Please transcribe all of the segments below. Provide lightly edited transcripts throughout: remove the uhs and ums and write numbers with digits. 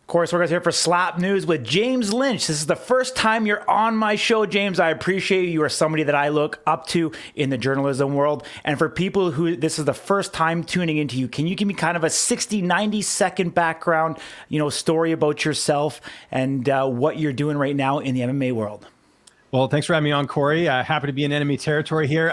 Of course, we're going to here for Slap News with James Lynch. This is the first time you're on my show, James. I appreciate you. You are somebody that I look up to in the journalism world. And for people who this is the first time tuning into you, can you give me kind of a 60, 90-second background, story about yourself and what you're doing right now in the MMA world? Well, thanks for having me on, Corey. Happy to be in enemy territory here.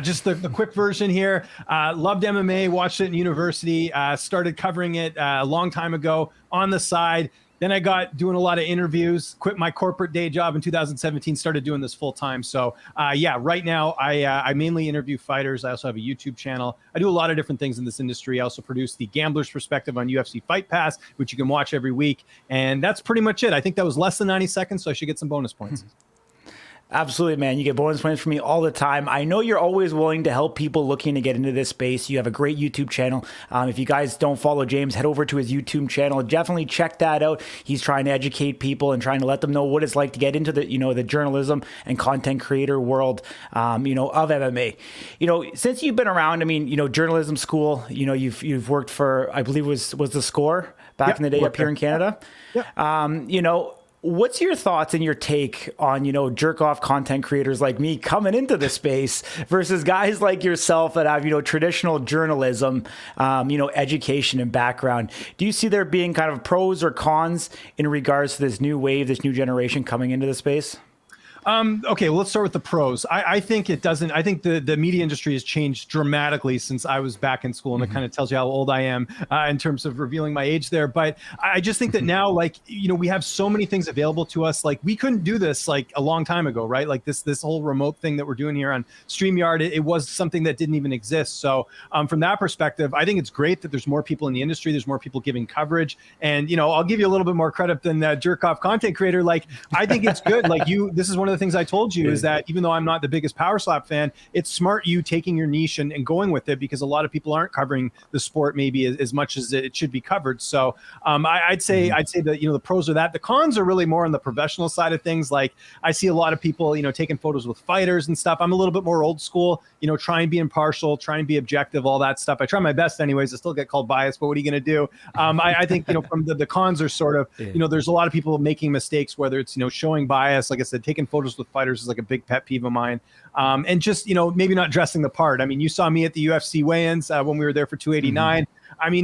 Just the quick version here. Loved MMA, watched it in university, started covering it a long time ago on the side. Then I got doing a lot of interviews, quit my corporate day job in 2017, started doing this full time. So right now I mainly interview fighters. I also have a YouTube channel. I do a lot of different things in this industry. I also produce the Gambler's Perspective on UFC Fight Pass, which you can watch every week. And that's pretty much it. I think that was less than 90 seconds, so I should get some bonus points. Absolutely, man. You get bonus points from me all the time. I know you're always willing to help people looking to get into this space. You have a great YouTube channel. If you guys don't follow James, head over to his YouTube channel. Definitely check that out. He's trying to educate people and trying to let them know what it's like to get into the, the journalism and content creator world, of MMA. Since you've been around, journalism school, you've worked for, I believe was the Score back in the day up here in Canada. Yep. What's your thoughts and your take on, jerk off content creators like me coming into the space versus guys like yourself that have, traditional journalism, education and background? Do you see there being kind of pros or cons in regards to this new wave, this new generation coming into the space? Okay, well, let's start with the pros. I think it doesn't. I think the media industry has changed dramatically since I was back in school, and it kind of tells you how old I am in terms of revealing my age there. But I just think that now, we have so many things available to us. Like, we couldn't do this like a long time ago, right? Like this whole remote thing that we're doing here on StreamYard, it was something that didn't even exist. So from that perspective, I think it's great that there's more people in the industry. There's more people giving coverage, and I'll give you a little bit more credit than that jerk off content creator. Like, I think it's good. This is one of the things I told you is that even though I'm not the biggest Power Slap fan, it's smart you taking your niche and going with it, because a lot of people aren't covering the sport maybe as much as it should be covered. So I'd say that the pros are that. The cons are really more on the professional side of things. Like, I see a lot of people taking photos with fighters and stuff. I'm a little bit more old school. Try and be impartial, try and be objective, all that stuff. I try my best anyways. I still get called biased, but what are you going to do? I think from the cons are sort of there's a lot of people making mistakes, whether it's showing bias. Like I said, taking photos with fighters is like a big pet peeve of mine. And just maybe not dressing the part. You saw me at the UFC weigh-ins when we were there for 289.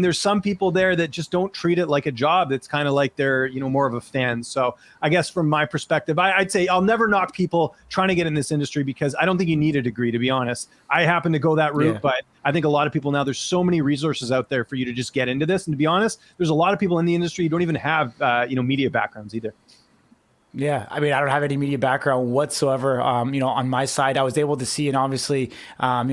There's some people there that just don't treat it like a job. It's kind of like they're more of a fan. So I guess from my perspective, I'd say I'll never knock people trying to get in this industry, because I don't think you need a degree, to be honest. I happen to go that route, but I think a lot of people now, there's so many resources out there for you to just get into this. And to be honest, there's a lot of people in the industry who don't even have media backgrounds either. Yeah, I don't have any media background whatsoever. On my side, I was able to see and obviously,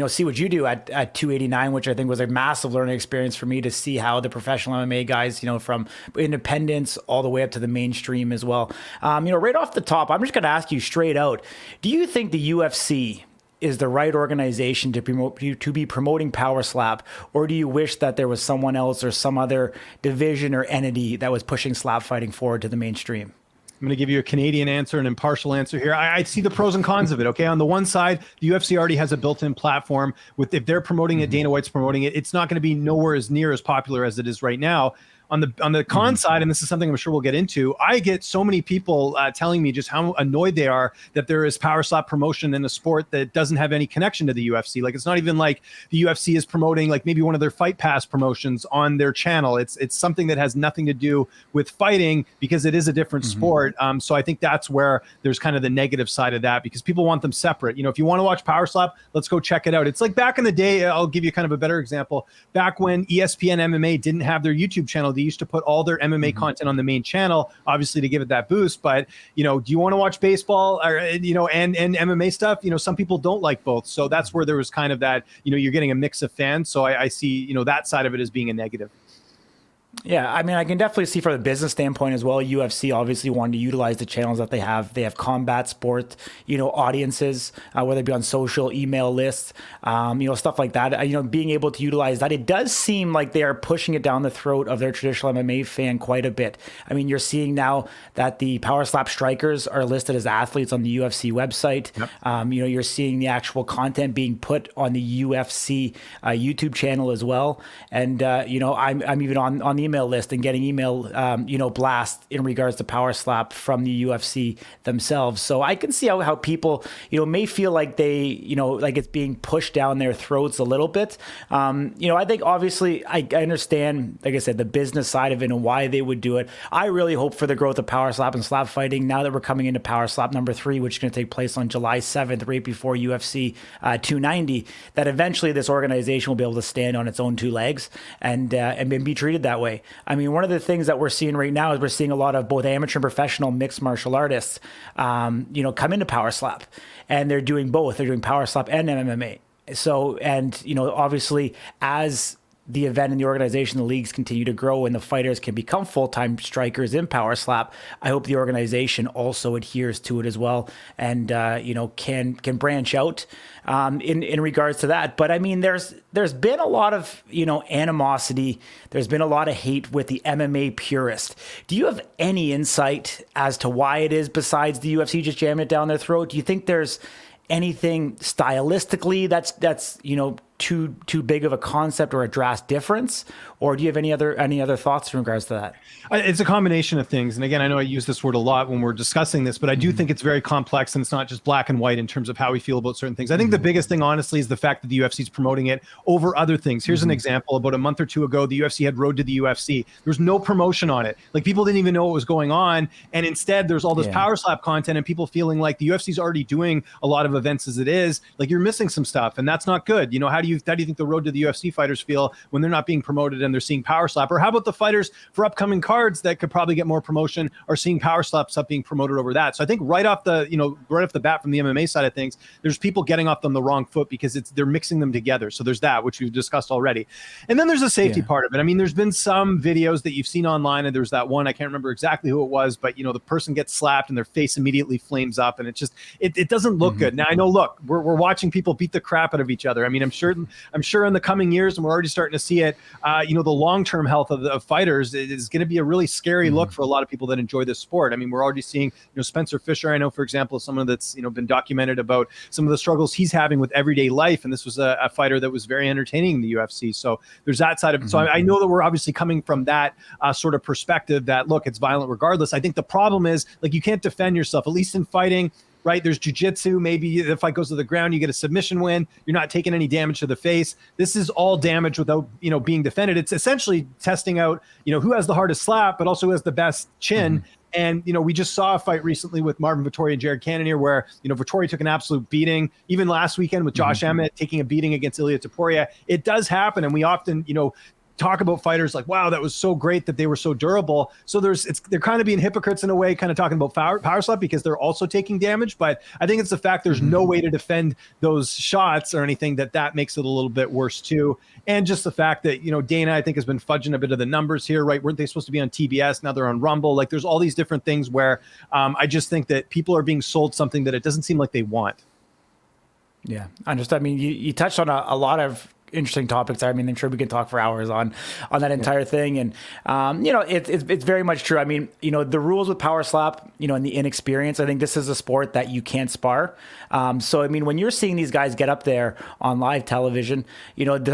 see what you do at 289, which I think was a massive learning experience for me to see how the professional MMA guys, from independence all the way up to the mainstream as well. Right off the top, I'm just going to ask you straight out, do you think the UFC is the right organization to be promoting Power Slap, or do you wish that there was someone else or some other division or entity that was pushing slap fighting forward to the mainstream? I'm going to give you a Canadian answer, an impartial answer here. I see the pros and cons of it. Okay, on the one side, the UFC already has a built-in platform. If they're promoting it, Dana White's promoting it, it's not going to be nowhere as near as popular as it is right now. On the con side, and this is something I'm sure we'll get into, I get so many people telling me just how annoyed they are that there is Power Slap promotion in a sport that doesn't have any connection to the UFC. Like, it's not even like the UFC is promoting like maybe one of their Fight Pass promotions on their channel. It's something that has nothing to do with fighting, because it is a different sport. So I think that's where there's kind of the negative side of that, because people want them separate. If you want to watch Power Slap, let's go check it out. It's like back in the day, I'll give you kind of a better example. Back when ESPN MMA didn't have their YouTube channel, they used to put all their MMA content on the main channel, obviously to give it that boost. But do you want to watch baseball or and MMA stuff? Some people don't like both, so that's where there was kind of that you're getting a mix of fans. So I see that side of it as being a negative. Yeah, I can definitely see from a business standpoint as well. UFC obviously wanted to utilize the channels that they have. They have combat sport, audiences, whether it be on social, email lists, stuff like that. Being able to utilize that, it does seem like they are pushing it down the throat of their traditional MMA fan quite a bit. You're seeing now that the Power Slap strikers are listed as athletes on the UFC website. Yep. You're seeing the actual content being put on the UFC YouTube channel as well. And I'm even on the email list and getting email, blast in regards to Power Slap from the UFC themselves. So I can see how people, may feel like like it's being pushed down their throats a little bit. I think obviously I understand, like I said, the business side of it and why they would do it. I really hope for the growth of Power Slap and slap fighting now that we're coming into Power Slap number 3, which is going to take place on July 7th, right before UFC 290, that eventually this organization will be able to stand on its own two legs and be treated that way. I mean, one of the things that we're seeing right now is we're seeing a lot of both amateur and professional mixed martial artists, come into Power Slap, and they're doing both. They're doing Power Slap and MMA. So, and, obviously as the event and the organization, the leagues continue to grow and the fighters can become full-time strikers in Power Slap, I hope the organization also adheres to it as well and, can branch out in regards to that. But I mean, there's been a lot of, animosity. There's been a lot of hate with the MMA purist. Do you have any insight as to why it is, besides the UFC just jamming it down their throat? Do you think there's anything stylistically that's too big of a concept or a drastic difference, or do you have any other thoughts in regards to that? It's a combination of things, and again, I know I use this word a lot when we're discussing this, but I do think it's very complex, and it's not just black and white in terms of how we feel about certain things. I think the biggest thing, honestly, is the fact that the UFC is promoting it over other things. Here's an example: about a month or two ago, the UFC had Road to the UFC. There was no promotion on it; like, people didn't even know what was going on, and instead, there's all this Power Slap content, and people feeling like the UFC is already doing a lot of events as it is. Like, you're missing some stuff, and that's not good. How do you think the Road to the UFC fighters feel when they're not being promoted and they're seeing Power Slap? Or how about the fighters for upcoming cards that could probably get more promotion are seeing Power Slap stuff being promoted over that? So I think right off the bat from the MMA side of things, there's people getting off them the wrong foot because they're mixing them together. So there's that, which we've discussed already. And then there's a safety part of it. I mean, there's been some videos that you've seen online, and there's that one, I can't remember exactly who it was, but the person gets slapped and their face immediately flames up, and it doesn't look good. Now, I know, look, we're watching people beat the crap out of each other. I mean, I'm sure in the coming years, and we're already starting to see it, the long-term health of fighters is going to be a really scary look for a lot of people that enjoy this sport. I mean, we're already seeing, Spencer Fisher, I know, for example, is someone that's, been documented about some of the struggles he's having with everyday life. And this was a fighter that was very entertaining in the UFC. So there's that side of it. So I know that we're obviously coming from that sort of perspective that, look, it's violent regardless. I think the problem is, like, you can't defend yourself, at least in fighting. Right? There's jiu-jitsu. Maybe the fight goes to the ground, you get a submission win. You're not taking any damage to the face. This is all damage without, being defended. It's essentially testing out, who has the hardest slap, but also who has the best chin. And, we just saw a fight recently with Marvin Vettori and Jared Cannonier where, Vettori took an absolute beating. Even last weekend with Josh Emmett taking a beating against Ilia Topuria. It does happen. And we often, talk about fighters like, wow, that was so great that they were so durable. So they're kind of being hypocrites in a way, kind of talking about Power Slap because they're also taking damage. But I think it's the fact there's no way to defend those shots or anything that makes it a little bit worse too. And just the fact that, Dana, I think, has been fudging a bit of the numbers here, right? Weren't they supposed to be on TBS? Now they're on Rumble. Like, there's all these different things where I just think that people are being sold something that it doesn't seem like they want. Yeah, I understand. I mean, you touched on a lot of interesting topics there. I mean, I'm sure we can talk for hours on that entire thing. And, it's very much true. I mean, the rules with Power Slap, and the inexperience, I think this is a sport that you can't spar. So, I mean, when you're seeing these guys get up there on live television,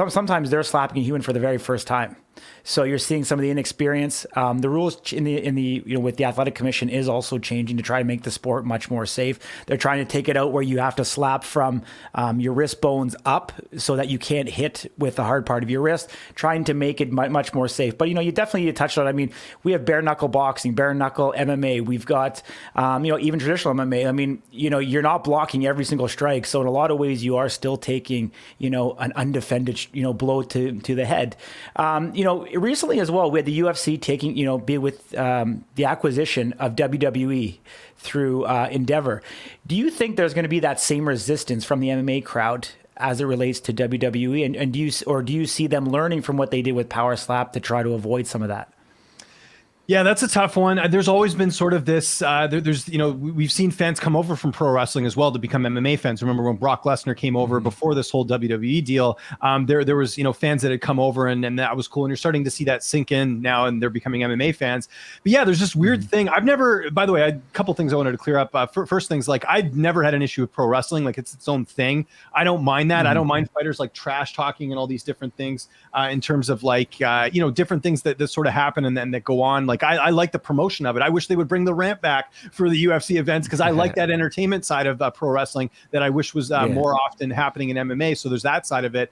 sometimes they're slapping a human for the very first time. So you're seeing some of the inexperience. The rules in the with the athletic commission is also changing to try to make the sport much more safe. They're trying to take it out where you have to slap from your wrist bones up so that you can't hit with the hard part of your wrist, trying to make it much more safe. But, you definitely touched on it. I mean, we have bare knuckle boxing, bare knuckle MMA. We've got, even traditional MMA. I mean, you're not blocking every single strike. So in a lot of ways, you are still taking, an undefended, blow to the head. Recently as well, we had the UFC taking, be with the acquisition of WWE through Endeavor. Do you think there's going to be that same resistance from the MMA crowd as it relates to WWE? And do you see them learning from what they did with Power Slap to try to avoid some of that? Yeah, that's a tough one. There's always been sort of this. There's, we've seen fans come over from pro wrestling as well to become MMA fans. Remember when Brock Lesnar came over before this whole WWE deal? There was, fans that had come over, and that was cool. And you're starting to see that sink in now, and they're becoming MMA fans. But yeah, there's this weird thing. I've never. By the way, a couple things I wanted to clear up. First things, like, I've never had an issue with pro wrestling. Like, it's its own thing. I don't mind that. I don't mind fighters like trash talking and all these different things in terms of like different things that sort of happen and that go on. Like, I like the promotion of it. I wish they would bring the ramp back for the UFC events, because I like that entertainment side of pro wrestling that I wish was more often happening in MMA. So there's that side of it.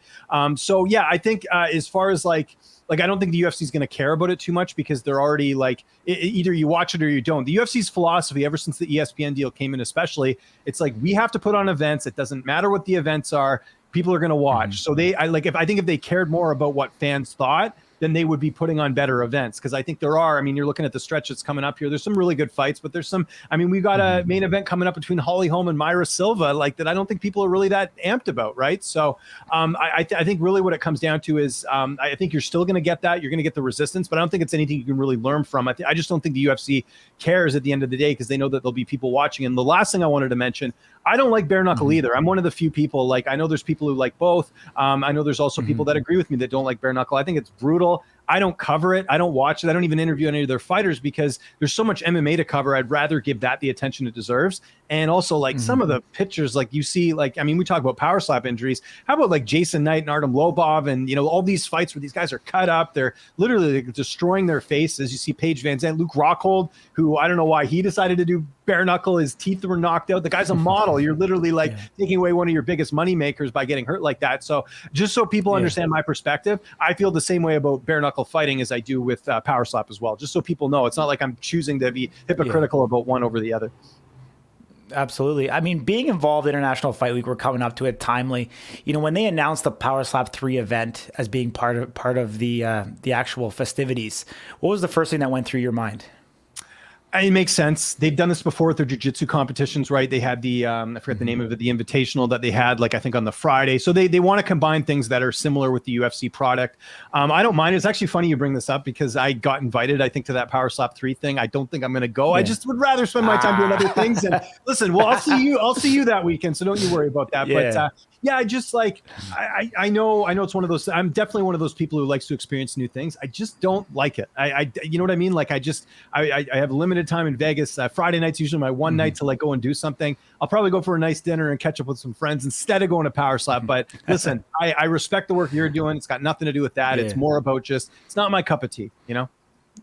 So yeah, I think as far as like I don't think the UFC is going to care about it too much, because they're already like either you watch it or you don't. The UFC's philosophy ever since the ESPN deal came in, especially, it's like, we have to put on events. It doesn't matter what the events are. People are going to watch. So I think if they cared more about what fans thought, then they would be putting on better events. Because I think there are, you're looking at the stretch that's coming up here. There's some really good fights, but there's some, we've got a main event coming up between Holly Holm and Myra Silva, like, that I don't think people are really that amped about, right? So I think really what it comes down to is I think you're still going to get that. You're going to get the resistance, but I don't think it's anything you can really learn from. I just don't think the UFC cares at the end of the day, because they know that there'll be people watching. And the last thing I wanted to mention, I don't like bare knuckle either. I'm one of the few people, like, I know there's people who like both. I know there's also people that agree with me that don't like bare knuckle. I think it's brutal. I don't cover it. I don't watch it. I don't even interview any of their fighters, because there's so much MMA to cover. I'd rather give that the attention it deserves. And also, like, some of the pictures, like, you see, like, we talk about power slap injuries. How about like Jason Knight and Artem Lobov, and all these fights where these guys are cut up, they're literally destroying their faces. You see Paige Van Zandt, Luke Rockhold, who I don't know why he decided to do bare knuckle. His teeth were knocked out. The guy's a model. You're literally like taking away one of your biggest money makers by getting hurt like that. So just so people understand my perspective, I feel the same way about bare knuckle fighting as I do with power slap as well. Just so people know, it's not like I'm choosing to be hypocritical about one over the other. Absolutely. Being involved in International Fight Week, we're coming up to it timely. When they announced the Power Slap 3 event as being part of the actual festivities, what was the first thing that went through your mind? It makes sense. They've done this before with their jiu-jitsu competitions, right? They had the, I forget the name of it, the invitational that they had, like, I think on the Friday. So they want to combine things that are similar with the UFC product. I don't mind. It's actually funny you bring this up, because I got invited, I think, to that Power Slap 3 thing. I don't think I'm going to go. I just would rather spend my time doing other things. And listen, well, I'll see you that weekend. So don't you worry about that. But I just like, I know it's one of those, I'm definitely one of those people who likes to experience new things. I just don't like it. You know what I mean? Like, I have limited time in Vegas. Friday night's usually my one night to like go and do something. I'll probably go for a nice dinner and catch up with some friends instead of going to Power Slap. But listen, I respect the work you're doing. It's got nothing to do with that. It's more about it's not my cup of tea,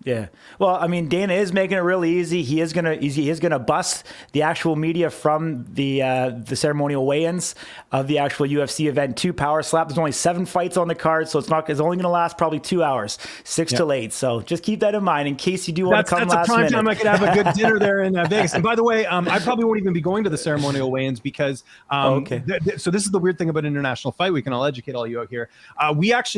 Yeah. Well, Dana is making it really easy. He is gonna bust the actual media from the ceremonial weigh-ins of the actual UFC event to Power Slap. There's only 7 fights on the card, so it's only gonna last probably 2 hours, 6 till 8. So just keep that in mind in case you do want to come last minute. That's a prime time I could have a good dinner there in Vegas. And by the way, I probably won't even be going to the ceremonial weigh-ins, because so this is the weird thing about International Fight Week, and I'll educate all you out here.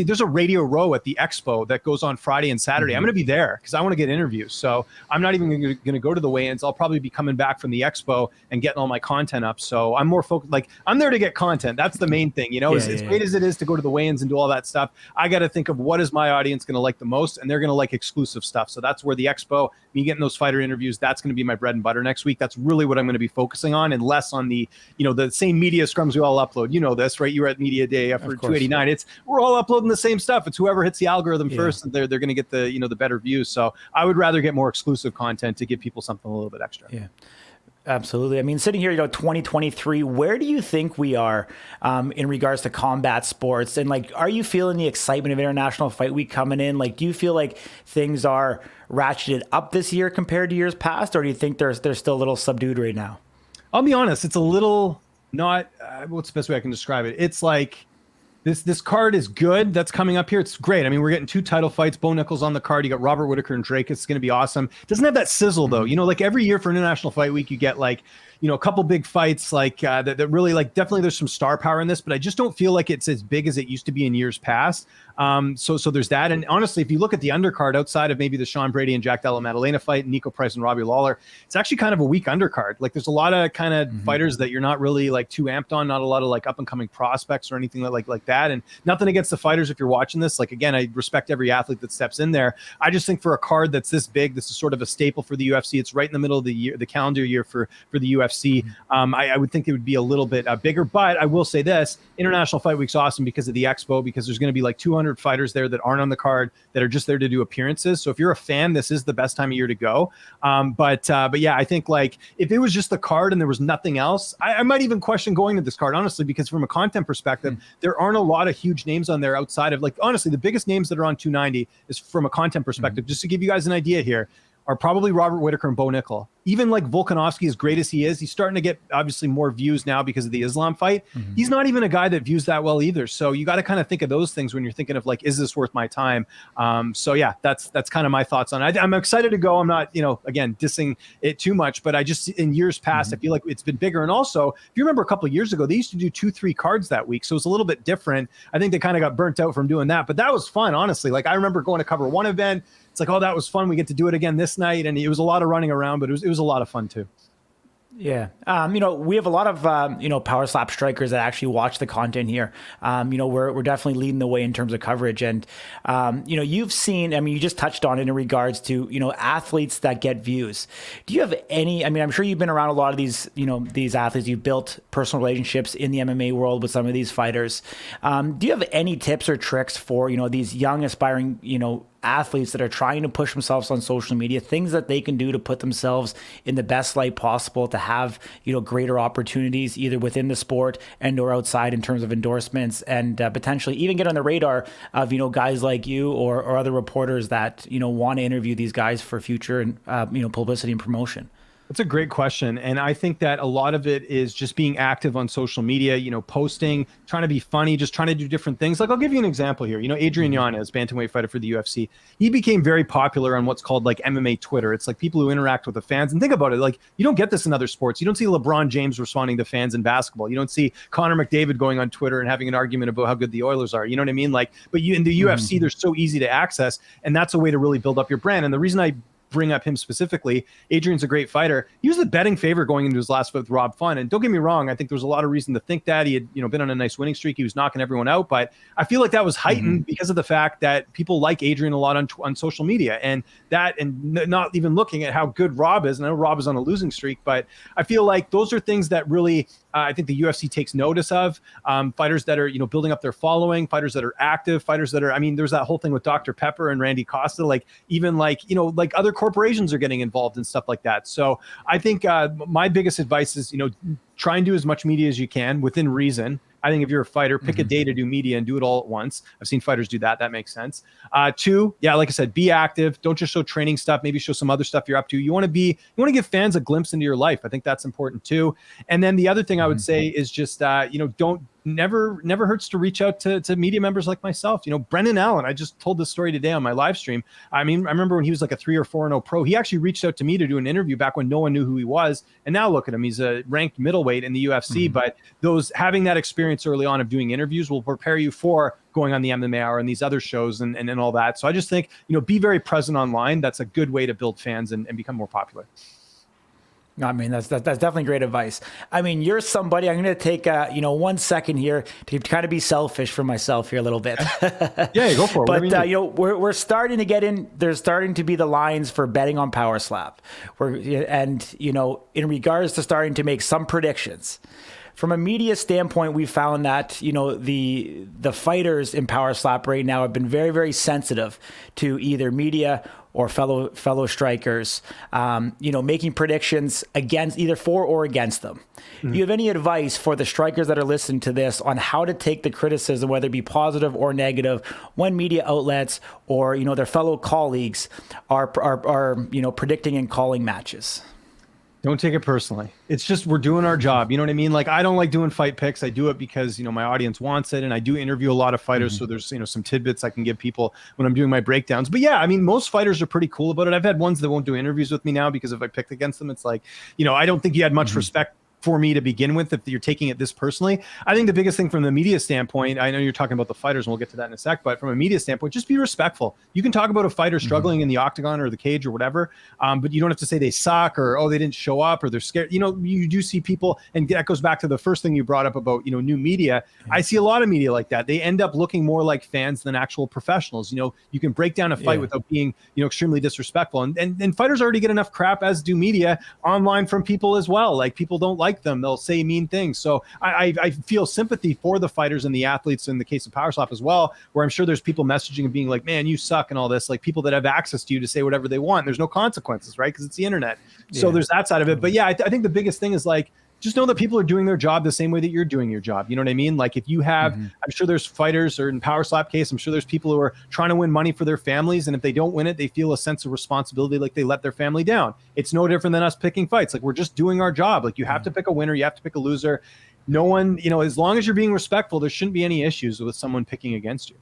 There's a Radio Row at the Expo that goes on Friday and Saturday. I'm gonna be there because I want to get interviews. So I'm not even going to go to the weigh-ins. I'll probably be coming back from the expo and getting all my content up. So I'm more focused. Like, I'm there to get content. That's the main thing, as great as it is to go to the weigh-ins and do all that stuff. I got to think of what is my audience going to like the most, and they're going to like exclusive stuff. So that's where the expo, me getting those fighter interviews, that's going to be my bread and butter next week. That's really what I'm going to be focusing on, and less on the, the same media scrums we all upload. You know this, right? You were at Media Day for 289. We're all uploading the same stuff. It's whoever hits the algorithm first, and they're going to get the, the better views. So I would rather get more exclusive content to give people something a little bit extra. Yeah, absolutely. Sitting here, 2023, where do you think we are in regards to combat sports? And like, are you feeling the excitement of International Fight Week coming in? Like, do you feel like things are ratcheted up this year compared to years past, or do you think they're still a little subdued right now? I'll be honest. It's a little not, what's the best way I can describe it? It's like, This card is good. That's coming up here. It's great. We're getting 2 title fights. Bo Nichols on the card. You got Robert Whitaker and Drake. It's going to be awesome. It doesn't have that sizzle though. Like every year for International Fight Week, you get like, a couple big fights like that really like definitely there's some star power in this, but I just don't feel like it's as big as it used to be in years past. So there's that. And honestly, if you look at the undercard outside of maybe the Sean Brady and Jack Della Maddalena fight, Nico Price and Robbie Lawler, it's actually kind of a weak undercard. Like there's a lot of kind of fighters that you're not really like too amped on, not a lot of like up and coming prospects or anything like that. And nothing against the fighters if you're watching this. Like again, I respect every athlete that steps in there. I just think for a card that's this big, this is sort of a staple for the UFC. It's right in the middle of the year, the calendar year for the UFC. I would think it would be a little bit bigger, but I will say this: International Fight Week's awesome because of the expo, because there's going to be like 200 fighters there that aren't on the card that are just there to do appearances. So if you're a fan, this is the best time of year to go. But yeah, I think like if it was just the card and there was nothing else, I might even question going to this card, honestly, because from a content perspective, there aren't a lot of huge names on there outside of like, honestly, the biggest names that are on 290 is from a content perspective. Just to give you guys an idea here, are probably Robert Whittaker and Bo Nickel. Even like Volkanovski, as great as he is, he's starting to get obviously more views now because of the Islam fight. He's not even a guy that views that well either. So you got to kind of think of those things when you're thinking of like, is this worth my time? So yeah, that's kind of my thoughts on it. I'm excited to go. I'm not, again, dissing it too much, but I just, in years past, I feel like it's been bigger. And also, if you remember a couple of years ago, they used to do 2-3 cards that week. So it's a little bit different. I think they kind of got burnt out from doing that, but that was fun, honestly. Like I remember going to cover one event. It's like, oh, that was fun. We get to do it again this night. And it was a lot of running around, but it was a lot of fun too. Yeah. We have a lot of, power slap strikers that actually watch the content here. We're definitely leading the way in terms of coverage. And, you've seen, you just touched on it in regards to, athletes that get views. Do you have any, I'm sure you've been around a lot of these, these athletes, you've built personal relationships in the MMA world with some of these fighters. Do you have any tips or tricks for, these young aspiring, athletes that are trying to push themselves on social media, things that they can do to put themselves in the best light possible to have, greater opportunities either within the sport and or outside in terms of endorsements and potentially even get on the radar of, guys like you or other reporters that, want to interview these guys for future and, publicity and promotion? That's a great question. And I think that a lot of it is just being active on social media, posting, trying to be funny, just trying to do different things. Like I'll give you an example here. Adrian Yanez, bantamweight fighter for the UFC, he became very popular on what's called like MMA Twitter. It's like people who interact with the fans. And think about it, like you don't get this in other sports. You don't see LeBron James responding to fans in basketball. You don't see Connor McDavid going on Twitter and having an argument about how good the Oilers are. You know what I mean? Like, but in the UFC, they're so easy to access. And that's a way to really build up your brand. And the reason I bring up him specifically, Adrian's a great fighter. He was the betting favorite going into his last fight with Rob Fun. And don't get me wrong, I think there was a lot of reason to think that. He had, been on a nice winning streak. He was knocking everyone out. But I feel like that was heightened because of the fact that people like Adrian a lot on social media. And that, and not even looking at how good Rob is. And I know Rob is on a losing streak, but I feel like those are things that really, I think the UFC takes notice of. Fighters that are, building up their following, fighters that are active, fighters that are, there's that whole thing with Dr. Pepper and Randy Costa, like even like, like other corporations are getting involved in stuff like that. So I think my biggest advice is, try and do as much media as you can within reason. I think if you're a fighter, pick a day to do media and do it all at once. I've seen fighters do that. That makes sense. 2, yeah, like I said, be active. Don't just show training stuff. Maybe show some other stuff you're up to. You want to give fans a glimpse into your life. I think that's important too. And then the other thing I would say is just, never hurts to reach out to media members like myself. Brendan Allen, I just told this story today on my live stream. I remember when he was like a 3 or 4-0 pro, he actually reached out to me to do an interview back when no one knew who he was. And now look at him. He's a ranked middleweight in the UFC, but having that experience early on of doing interviews will prepare you for going on the MMA Hour and these other shows and all that. So I just think, be very present online. That's a good way to build fans and become more popular. That's definitely great advice. You're somebody, I'm going to take, 1 second here to kind of be selfish for myself here a little bit. Yeah, go for it. But, we're starting to get in, there's starting to be the lines for betting on Power Slap. In regards to starting to make some predictions. From a media standpoint, we found that, the fighters in Power Slap right now have been very, very sensitive to either media or fellow strikers, making predictions against either for or against them. Do you have any advice for the strikers that are listening to this on how to take the criticism, whether it be positive or negative, when media outlets or, their fellow colleagues are predicting and calling matches? Don't take it personally. It's just we're doing our job. You know what I mean? Like I don't like doing fight picks. I do it because my audience wants it, and I do interview a lot of fighters. So there's some tidbits I can give people when I'm doing my breakdowns. But yeah, I mean, most fighters are pretty cool about it. I've had ones that won't do interviews with me now because if I picked against them, it's like I don't think you had much respect for me to begin with if you're taking it this personally. I think the biggest thing from the media standpoint, I know you're talking about the fighters and we'll get to that in a sec, but from a media standpoint, just be respectful. You can talk about a fighter struggling in the octagon or the cage or whatever, but you don't have to say they suck or, oh, they didn't show up or they're scared. You do see people, and that goes back to the first thing you brought up about, new media. I see a lot of media like that. They end up looking more like fans than actual professionals. You can break down a fight without being, extremely disrespectful. And fighters already get enough crap, as do media online from people as well. Like people don't like them. They'll say mean things. So I feel sympathy for the fighters and the athletes in the case of Power Slap as well, where I'm sure there's people messaging and being like, man, you suck and all this, like people that have access to you to say whatever they want. There's no consequences, right? Because it's the internet. So there's that side of it. But yeah, I think the biggest thing is like, just know that people are doing their job the same way that you're doing your job. You know what I mean? Like if you have, I'm sure there's fighters, or in Power Slap case, I'm sure there's people who are trying to win money for their families. And if they don't win it, they feel a sense of responsibility, like they let their family down. It's no different than us picking fights. Like we're just doing our job. Like you have to pick a winner. You have to pick a loser. No one, as long as you're being respectful, there shouldn't be any issues with someone picking against you.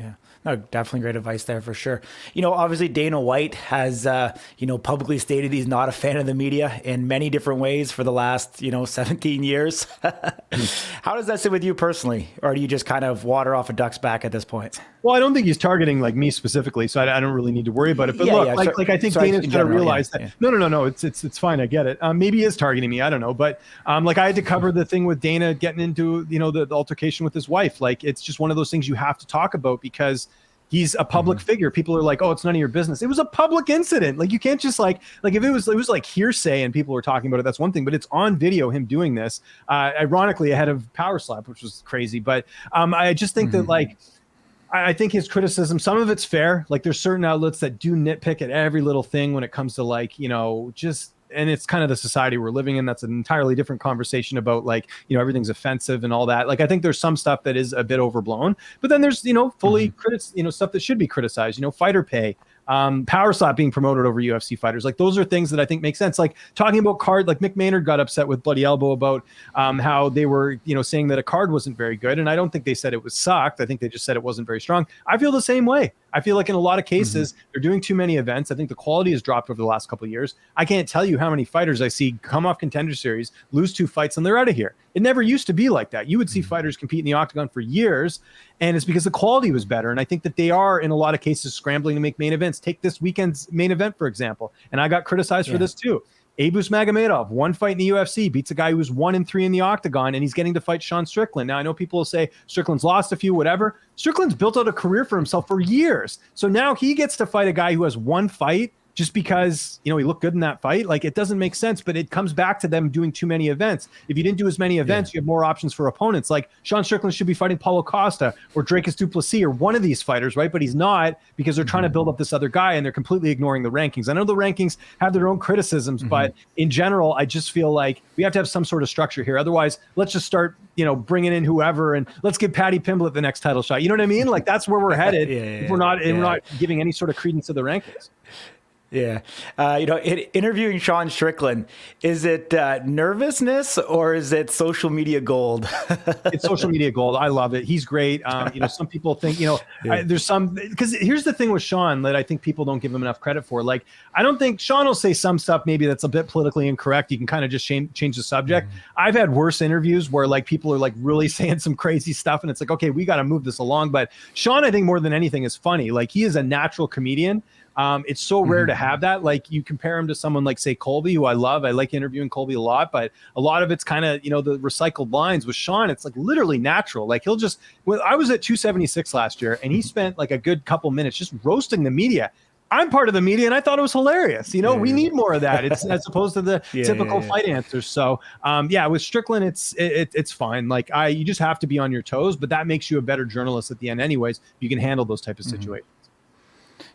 Yeah. No, definitely great advice there for sure. Obviously Dana White has, publicly stated he's not a fan of the media in many different ways for the last, 17 years. How does that sit with you personally? Or do you just kind of water off a duck's back at this point? Well, I don't think he's targeting like me specifically, so I don't really need to worry about it. But I think Dana's got to realize that. No, it's fine. I get it. Maybe he is targeting me. I don't know. But like I had to cover the thing with Dana getting into, the altercation with his wife. Like it's just one of those things you have to talk about because he's a public figure. People are like, oh, it's none of your business. It was a public incident. Like you can't just like if it was like hearsay and people were talking about it, that's one thing, but it's on video, him doing this, ironically ahead of Power Slap, which was crazy. But I just think that like, I think his criticism, some of it's fair. Like there's certain outlets that do nitpick at every little thing when it comes to like, and it's kind of the society we're living in. That's an entirely different conversation about like, everything's offensive and all that. Like, I think there's some stuff that is a bit overblown, but then there's, fully stuff that should be criticized, fighter pay, Power Slap being promoted over UFC fighters. Like those are things that I think make sense. Like talking about card, like Mick Maynard got upset with Bloody Elbow about how they were, saying that a card wasn't very good. And I don't think they said it was sucked. I think they just said it wasn't very strong. I feel the same way. I feel like in a lot of cases, they're doing too many events. I think the quality has dropped over the last couple of years. I can't tell you how many fighters I see come off Contender Series, lose 2 fights, and they're out of here. It never used to be like that. You would see fighters compete in the octagon for years, and it's because the quality was better. And I think that they are, in a lot of cases, scrambling to make main events. Take this weekend's main event, for example. And I got criticized for this too. Abus Magomedov, 1 fight in the UFC, beats a guy who was 1-3 in the octagon, and he's getting to fight Sean Strickland. Now, I know people will say Strickland's lost a few, whatever. Strickland's built out a career for himself for years. So now he gets to fight a guy who has 1 fight just because, he looked good in that fight. Like, it doesn't make sense, but it comes back to them doing too many events. If you didn't do as many events, you have more options for opponents. Like, Sean Strickland should be fighting Paulo Costa or Dracus du Plessis or one of these fighters, right? But he's not, because they're trying to build up this other guy and they're completely ignoring the rankings. I know the rankings have their own criticisms, but in general, I just feel like we have to have some sort of structure here. Otherwise, let's just start, bringing in whoever and let's give Paddy Pimblett the next title shot. You know what I mean? Like, that's where we're headed. If we're not giving any sort of credence to the rankings. Yeah. Interviewing Sean Strickland, is it nervousness or is it social media gold? It's social media gold. I love it. He's great. Some people think, there's some, because here's the thing with Sean that I think people don't give him enough credit for. Like, I don't think Sean will say some stuff maybe that's a bit politically incorrect. You can kind of just change the subject. I've had worse interviews where like people are like really saying some crazy stuff and it's like, okay, we got to move this along. But Sean, I think more than anything is funny. Like, he is a natural comedian. It's so rare to have that. Like, you compare him to someone like, say, Colby, who I love. I like interviewing Colby a lot, but a lot of it's kind of, the recycled lines. With Sean, it's like literally natural. Like, he'll just, I was at 276 last year and he spent like a good couple minutes just roasting the media. I'm part of the media and I thought it was hilarious. We need more of that. It's as opposed to the typical fight answers. So with Strickland, it's fine. Like, you just have to be on your toes, but that makes you a better journalist at the end anyways. You can handle those type of situations.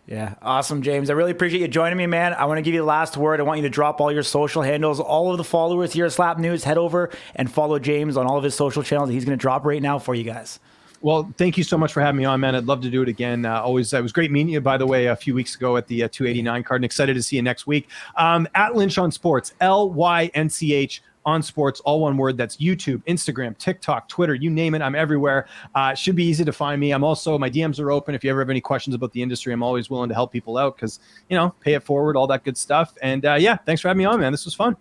Yeah. Awesome, James. I really appreciate you joining me, man. I want to give you the last word. I want you to drop all your social handles. All of the followers here at Slap News, head over and follow James on all of his social channels that he's going to drop right now for you guys. Well, thank you so much for having me on, man. I'd love to do it again. Always, it was great meeting you, by the way, a few weeks ago at the 289 card, and excited to see you next week. At Lynch on Sports, Lynch on Sports, all one word. That's YouTube, Instagram, TikTok, Twitter, you name it. I'm everywhere. Should be easy to find me. I'm also, my DMs are open. If you ever have any questions about the industry, I'm always willing to help people out because, pay it forward, all that good stuff. And yeah, thanks for having me on, man. This was fun.